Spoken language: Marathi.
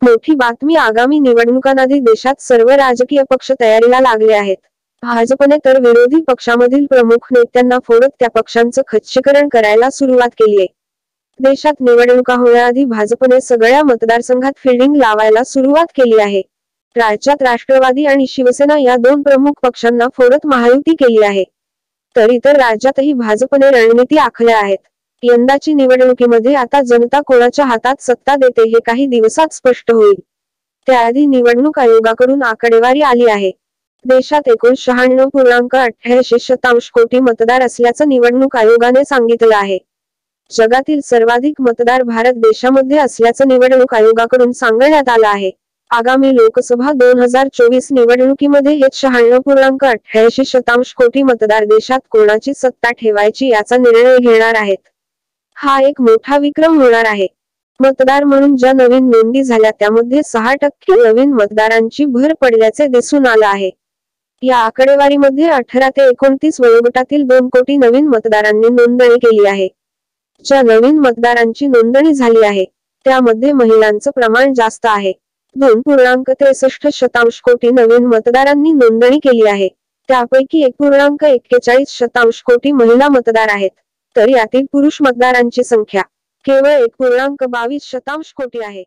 मोठी बातमी आगामी निवडणुकांआधी देशात सर्व राजकीय पक्ष तयारीला लागले आहेत. भाजपने तर विरोधी पक्षामधील प्रमुख नेत्यांना फोडत त्या पक्षांचं खच्चीकरण करायला सुरुवात केलीये. देशात निवडणुका होण्याआधी भाजपने सगळ्या मतदारसंघात फिल्डिंग लावायला सुरुवात केली आहे. राज्यात राष्ट्रवादी आणि शिवसेना या दोन प्रमुख पक्षांना फोडत महायुती केली आहे. तर इतर राज्यातही भाजपने रणनीती आखल्या आहेत. यंदाची निवडणुकीमध्ये आता जनता कोणाच्या हातात सत्ता देते हे काही दिवसात स्पष्ट होईल. त्याआधी निवडणूक आयोगाकडून आकडेवारी आली आहे. देशात एकूण 96.88 कोटी मतदार असल्याचं निवडणूक आयोगाने सांगितलं आहे. जगातील सर्वाधिक मतदार भारत देशामध्ये असल्याचं निवडणूक आयोगाकडून सांगण्यात आलं आहे. आगामी लोकसभा 2024 निवडणुकीमध्ये हे 96.88 कोटी मतदार देशात कोणाची सत्ता ठेवायची याचा निर्णय घेणार आहेत. हा एक मोठा विक्रम होणार आहे. मतदार म्हणून ज्या नवीन नोंदी झाल्या त्यामध्ये 6% नवीन मतदारांची भर पडल्याचे दिसून आलं आहे. या आकडेवारीमध्ये 18 ते 29 वयोगटातील 2 कोटी नवीन मतदारांनी नोंदणी केली आहे. ज्या नवीन मतदारांची नोंदणी झाली आहे त्यामध्ये महिलांचं प्रमाण जास्त आहे. 2.63 कोटी नवीन मतदारांनी नोंदणी केली आहे. त्यापैकी 1.41 कोटी महिला मतदार आहेत. तर यातील पुरुष मतदारांची संख्या केवळ 1.22 कोटी आहे.